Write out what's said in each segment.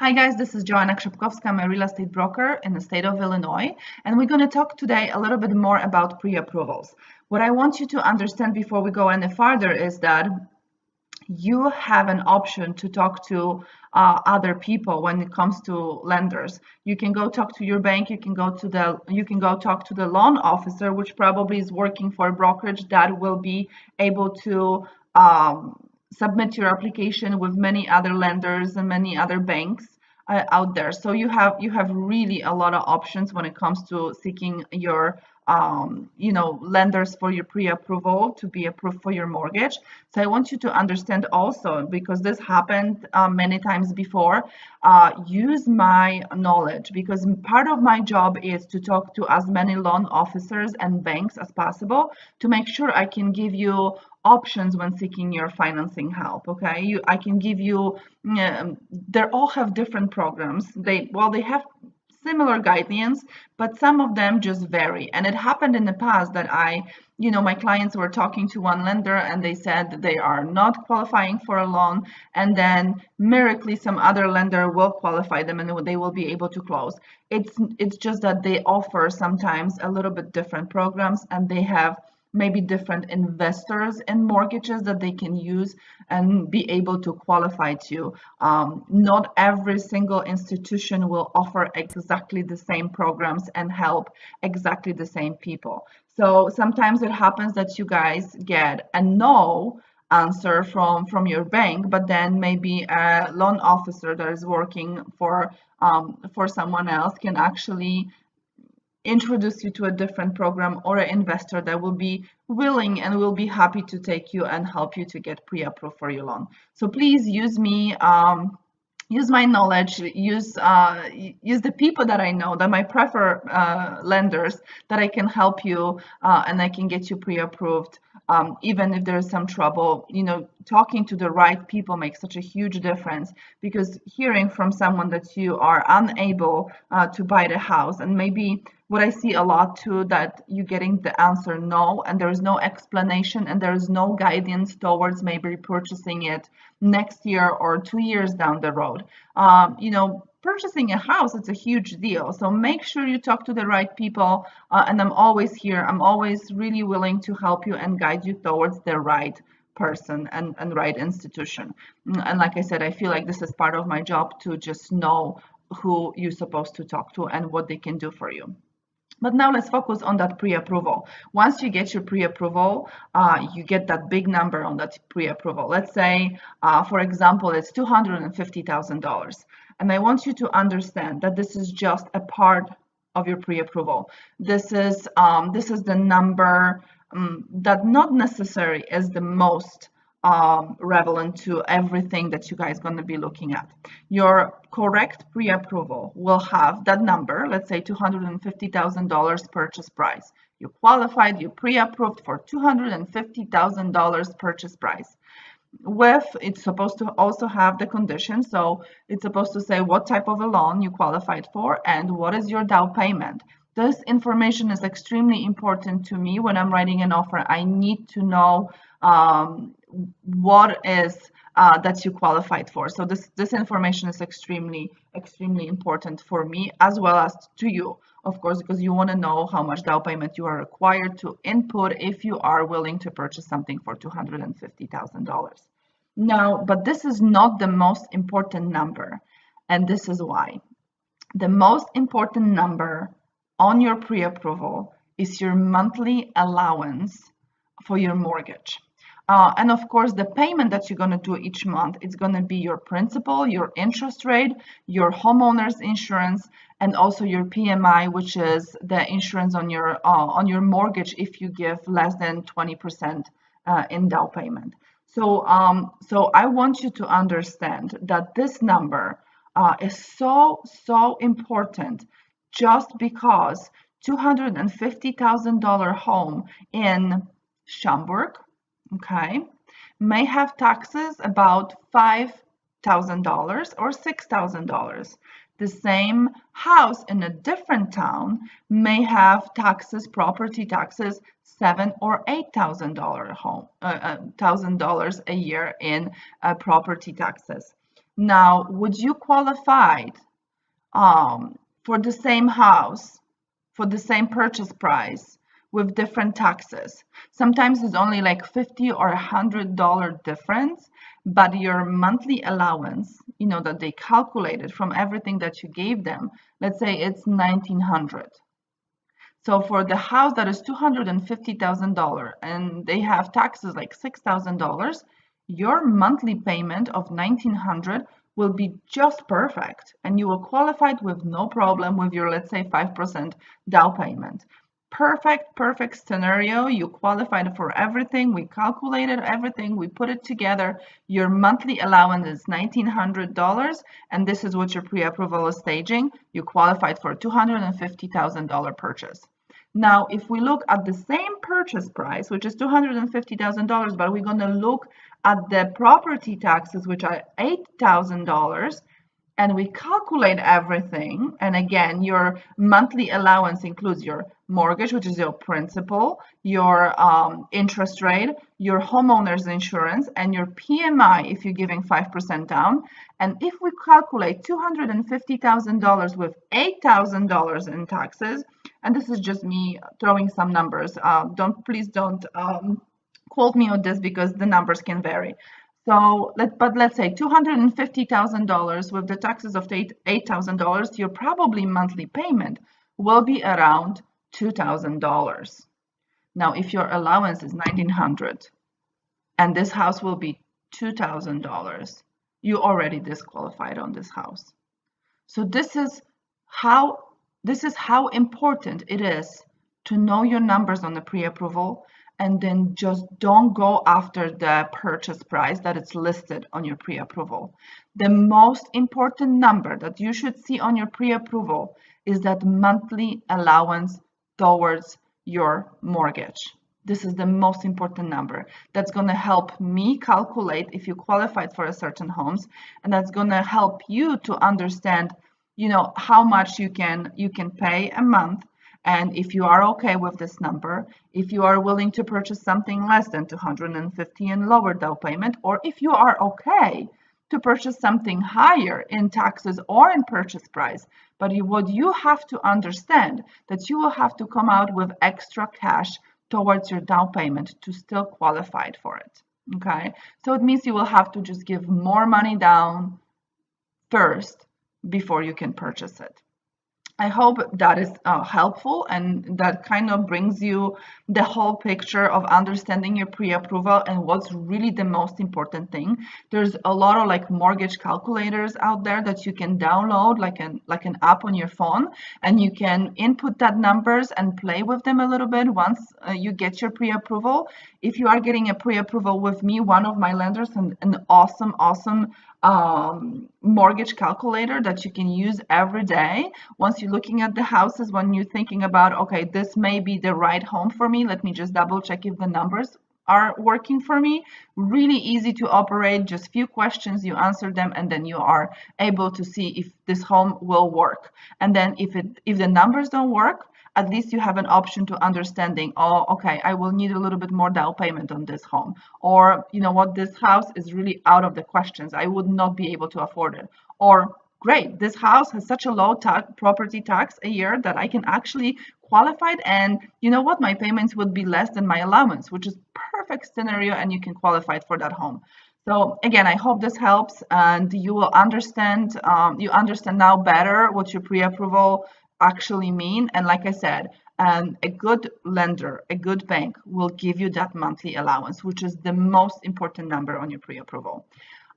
Hi guys, this is Joanna Krzepkowska. I'm a real estate broker in the state of Illinois, and we're going to talk today a little bit more about pre-approvals. What I want you to understand before we go any further is that you have an option to talk to other people when it comes to lenders. You can go talk to your bank. You can go talk to the loan officer, which probably is working for a brokerage that will be able to submit your application with many other lenders and many other banks out there. So you have really a lot of options when it comes to seeking your lenders for your pre-approval to be approved for your mortgage. So I want you to understand also, because this happened many times before, use my knowledge, because part of my job is to talk to as many loan officers and banks as possible to make sure I can give you options when seeking your financing help. Okay, I can give you, they all have different programs. They have similar guidelines, but some of them just vary. And it happened in the past that my clients were talking to one lender and they said that they are not qualifying for a loan, and then miraculously some other lender will qualify them and they will be able to close. It's just that they offer sometimes a little bit different programs, and they have maybe different investors and mortgages that they can use and be able to qualify to. Not every single institution will offer exactly the same programs and help exactly the same people. So sometimes it happens that you guys get a no answer from your bank, but then maybe a loan officer that is working for someone else can actually introduce you to a different program or an investor that will be willing and will be happy to take you and help you to get pre-approved for your loan. So please use me, use my knowledge, use the people that I know, that my prefer lenders, that I can help you and I can get you pre-approved. Even if there's some trouble, talking to the right people makes such a huge difference, because hearing from someone that you are unable to buy the house, and maybe what I see a lot too, that you're getting the answer no, and there is no explanation and there is no guidance towards maybe purchasing it next year or 2 years down the road. Purchasing a house, it's a huge deal. So make sure you talk to the right people. And I'm always here. I'm always really willing to help you and guide you towards the right person and right institution. And like I said, I feel like this is part of my job, to just know who you're supposed to talk to and what they can do for you. But now let's focus on that pre-approval. Once you get your pre-approval, you get that big number on that pre-approval. Let's say, for example, it's $250,000. And I want you to understand that this is just a part of your pre-approval. This is the number that not necessarily is the most relevant to everything that you guys going to be looking at. Your correct pre-approval will have that number, let's say $250,000 purchase price. You qualified, you pre-approved for $250,000 purchase price. It's supposed to also have the condition, so it's supposed to say what type of a loan you qualified for and what is your down payment. This information is extremely important to me when I'm writing an offer. I need to know what is that you qualified for. So this information is extremely important for me, as well as to you, of course, because you want to know how much down payment you are required to input if you are willing to purchase something for $250,000. Now, but this is not the most important number, and this is why. The most important number on your pre-approval is your monthly allowance for your mortgage. And of course, the payment that you're going to do each month, it's going to be your principal, your interest rate, your homeowner's insurance, and also your PMI, which is the insurance on your mortgage if you give less than 20% in down payment. So I want you to understand that this number is so important, just because $250,000 home in Schaumburg, okay, may have taxes about $5,000 or $6,000. The same house in a different town may have taxes, property taxes, $7,000 or $8,000 $1,000 a year in property taxes. Now, would you qualify for the same house, for the same purchase price with different taxes? Sometimes it's only like $50 or $100 difference, but your monthly allowance, you know, that they calculated from everything that you gave them, let's say it's $1,900. So for the house that is $250,000 and they have taxes like $6,000, your monthly payment of $1,900 will be just perfect, and you will qualify with no problem with your, let's say, 5% down payment. Perfect scenario. You qualified for everything. We calculated everything. We put it together. Your monthly allowance is $1,900, and this is what your pre-approval is staging. You qualified for a $250,000 purchase. Now, if we look at the same purchase price, which is $250,000, but we're going to look at the property taxes, which are $8,000, and we calculate everything, and again, your monthly allowance includes your mortgage, which is your principal, your interest rate, your homeowner's insurance, and your PMI if you're giving 5% down. And if we calculate $250,000 with $8,000 in taxes, and this is just me throwing some numbers, please don't quote me on this because the numbers can vary. So, let's say $250,000 with the taxes of $8,000, your probably monthly payment will be around $2,000. Now, if your allowance is $1,900 and this house will be $2,000, you already disqualified on this house. So this is how important it is to know your numbers on the pre-approval, and then just don't go after the purchase price that is listed on your pre-approval. The most important number that you should see on your pre-approval is that monthly allowance towards your mortgage. This is the most important number. That's going to help me calculate if you qualified for a certain homes, and that's going to help you to understand, you know, how much you can pay a month. And if you are okay with this number, if you are willing to purchase something less than $250 and lower down payment, or if you are okay to purchase something higher in taxes or in purchase price, but what you have to understand that you will have to come out with extra cash towards your down payment to still qualify for it. Okay, so it means you will have to just give more money down first before you can purchase it. I hope that is helpful, and that kind of brings you the whole picture of understanding your pre-approval and what's really the most important thing. There's a lot of like mortgage calculators out there that you can download, like an app on your phone, and you can input that numbers and play with them a little bit once you get your pre-approval. If you are getting a pre-approval with me, one of my lenders, an awesome mortgage calculator that you can use every day. Once you're looking at the houses, when you're thinking about, okay, this may be the right home for me, let me just double check if the numbers are working for me. Really easy to operate, just few questions, you answer them, and then you are able to see if this home will work. And then if the numbers don't work, at least you have an option to understanding, oh, okay, I will need a little bit more down payment on this home. Or, you know what, this house is really out of the questions. I would not be able to afford it. Or, great, this house has such a low property tax a year that I can actually qualify, and you know what, my payments would be less than my allowance, which is perfect scenario, and you can qualify for that home. So again, I hope this helps, and you will understand, you understand now better what your pre-approval actually mean. And like I said, a good lender, a good bank will give you that monthly allowance, which is the most important number on your pre-approval.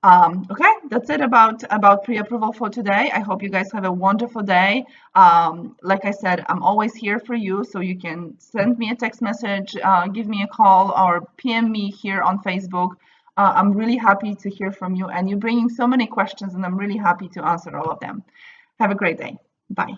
Okay, that's it about pre-approval for today. I hope you guys have a wonderful day. Like I said, I'm always here for you, so you can send me a text message, give me a call, or PM me here on Facebook. I'm really happy to hear from you, and you're bringing so many questions, and I'm really happy to answer all of them. Have a great day. Bye.